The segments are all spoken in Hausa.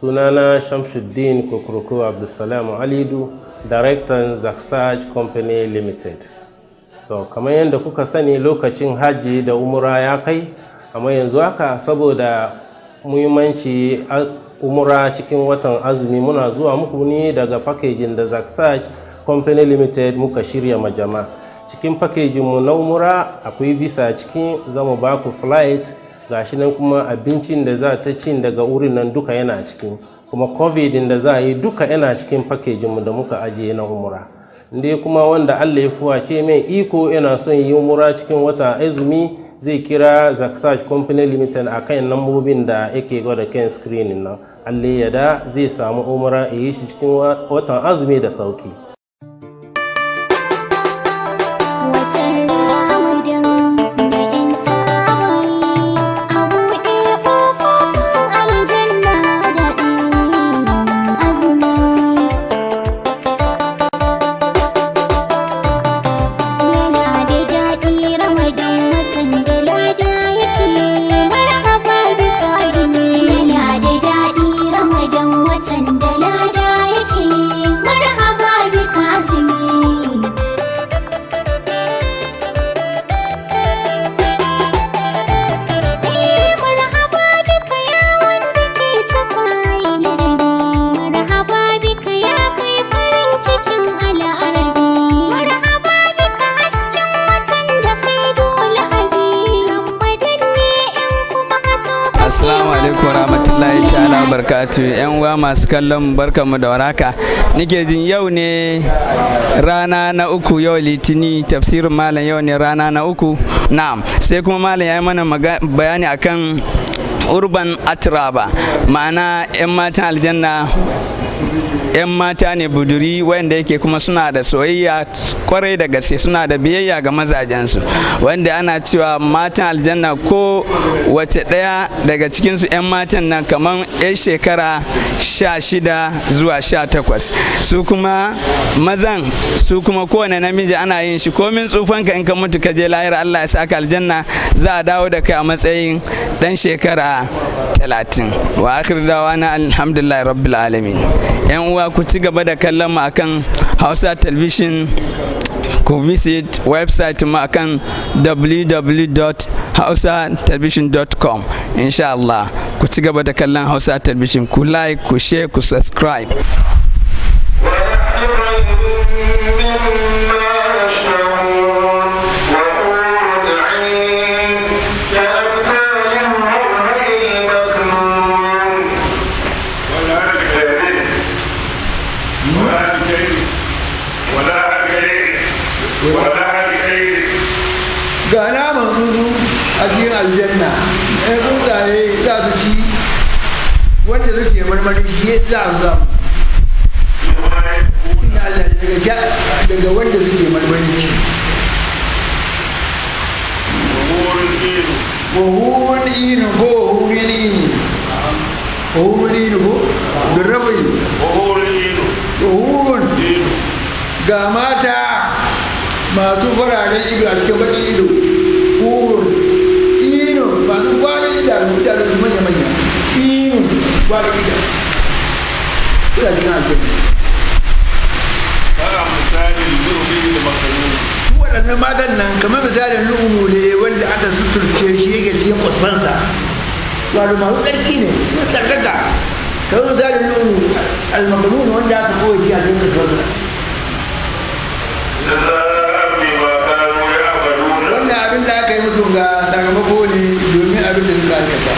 Sunana Shamsuddin Kokroko Abdulsalam Alidu, Director Zaksaj Company Limited. So, kamar yadda kuka sani lokacin hajji da umura ya kai, amma yanzu haka saboda muhimmanci umura cikin watan azumi muna zuwa muku ne daga packaging da Zaksaj Company Limited muka shirya ma jama'a. Cikin packaging mu na umura akwai visa cikin, zamu ba ku flight, gashi nan kuma abincin da za ta cin daga wurin nan duka yana cikin, kuma covid da za a yi duka yana cikin packaging mu da muka ajiye na umura. Inde kuma wanda Allah ya fuwace mai iko yana son yi umura cikin wata azumi zai kira Zaksaj Company Limited akan lambobin da yake gwada kan screening nan. Allah ya da zai samu umura a yi shi cikin watan azumi da sauki. Yan uwa masu kallon barkamu da waraka, nike jin yau ne rana na uku, yau litini tafsirin malam yau ne rana na uku. Na'am, sai kuma malam ya yi mana bayani akan urban atraba, ma'ana 'yan matan aljanna 'yan mata ne buduri wanda yake kuma suna da soyayya kwarai da gaske, suna da biyayya ga mazajensu, wanda ana cewa matan aljanna ko wace ɗaya daga cikinsu 'yan matan nan kamar 'yan shekara 16 zuwa 18, su kuma mazan su kuma kowane namiji ana yin shi komin tsufanka in ka mutu ka je lahira Allah ya saka aljanna za a dawo da kai a matsayin ɗan shekara 30. Wa akhir dawana alhamdulillahi rabbil alamin. Yan uwa ku ci gaba da kallon mu akan Hausa Television, ku visit website mu akan www.hausatelevision.com. insha Allah ku ci gaba da kallon Hausa Television, ku like, ku share, ku subscribe. ga naman tsuntsu a cikin aljanna, ɗaya tsuntsaye za su ci wanda suke marmarin shi za su samu daga wanda suke marmarin ci. Wahurun inu ko wahurun inu, wahurun inu ko birrabai wahurun ga mata masu fararen ido a cikin baƙin ido, hurun inu masu kwanan idanu manya-manya, inu kwanan idanu suna cikin aljanna. Ba misalin lu'ulu'i da makanuni. Su waɗannan matan nan kamar misalin lu'ulu ne wanda aka suturce shi yake cikin kwasfansa, wato masu tsarki ne, sun tsarkaka kamar misalin lu'ulu al-makanuni wanda aka kowace a cikin kwasfansa. Wannan abin da aka yi musu ga sakamako ne domin abin da suka aikata.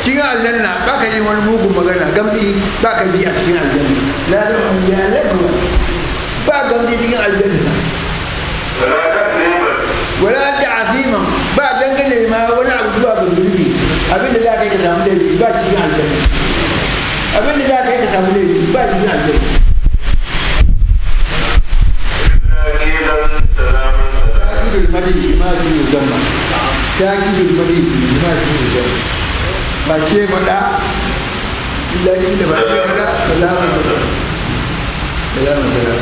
Cikin aljanna ba ka yi wani mugun magana, gamsi ba ka ji a cikin aljanna. Lalata ya lagwa ba gamsi cikin aljanna. Wala ta'asiman ba dangane ma wani abu zuwa ga zulubi, abinda za ka yi ka samu laifi ba cikin aljanna, abinda za ka yi ka samu laifi ba cikin aljanna. Ta'kidul madhi ma fi yuzamma, ta'kidul madhi ma fi yuzamma, ba ce faɗa illa ila ba ce mana salamun salam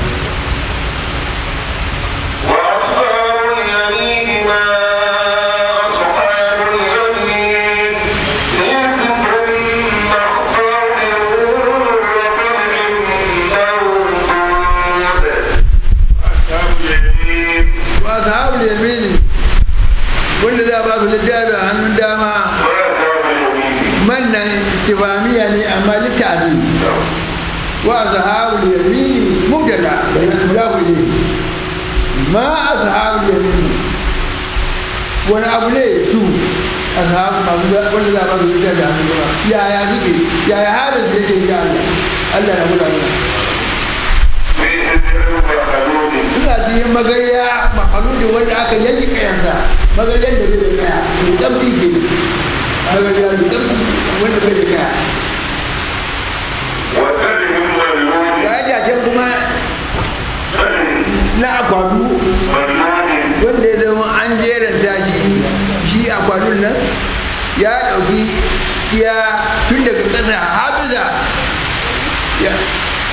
wanda za a ba su littafi a hannun dama mannan istifamiya ne amma littafi wa zahabu yamini mubtada mulaku ne ma ashabu yamini wani abu ne su ashabu wanda za a ba su littafi a hannun dama yaya suke yaya halin da yake yi Allah na guda mana suna cikin magariya mahaludin wanda aka yanki kayansa magariyar da bai da kaya mai tsamfi ke magariya mai tsamfi wanda bai da kaya ga ajajen kuma na akwadu wanda ya zama an jeranta shi akwadun nan ya ɗauki iya tun daga ƙasa haɗuza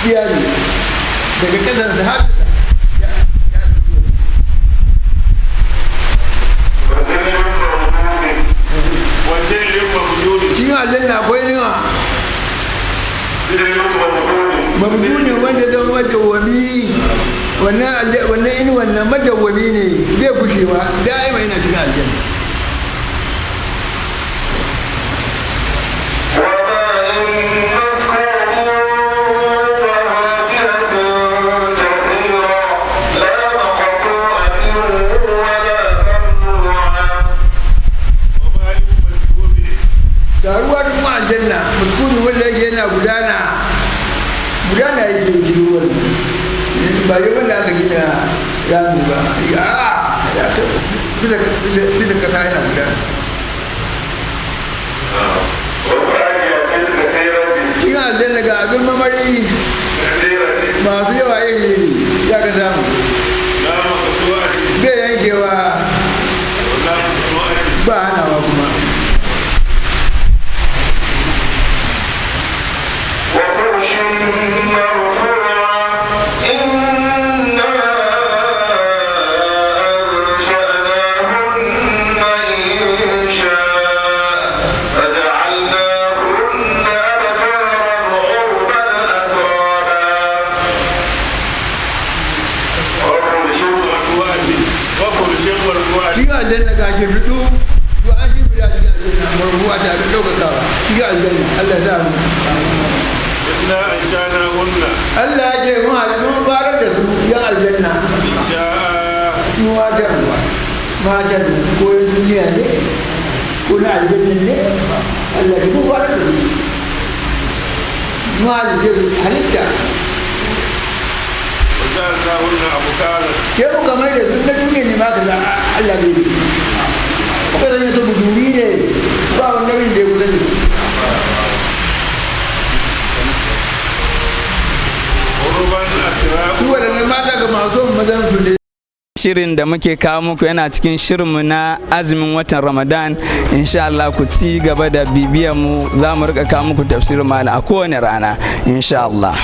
iya ne daga ƙasarsa haɗuza cikin aljanna akwai niwa mabudin wanda zama madawwami wannan inu wannan madawwami ne bai gushewa da'ima yana cikin aljanna aljanna muskuni wanda yake yana gudana yake cikin wani ba yi wanda aka gina rami ba ya bisa kasa yana gudana cikin aljanna ga abin mamari masu yawa iri ya ka samu bai yankewa ba hanawa kuma aljanna ga shi rudu to an shi bida cikin aljanna marbuwa ta ga daukakawa cikin aljanna Allah ya mu inna anshana hunna Allah ya ce mu halin barar da su yan aljanna insha su matan ko duniya ne ko na aljanna ne Allah ya mu barar da su mu halitta وجعلنا هن أبكارا ke mu kamar da duk na duniya ne ma ka da Allah ne ko da ne to buduri ne ba wannan da ya kusa da shi urban atraf su wadannan mata ga masu mazan su ne shirin da muke kawo muku yana cikin shirinmu na azumin watan Ramadan. Insha Allah ku ci gaba da bibiyar mu, za mu rika kawo muku tafsirin malam a kowane rana insha Allah.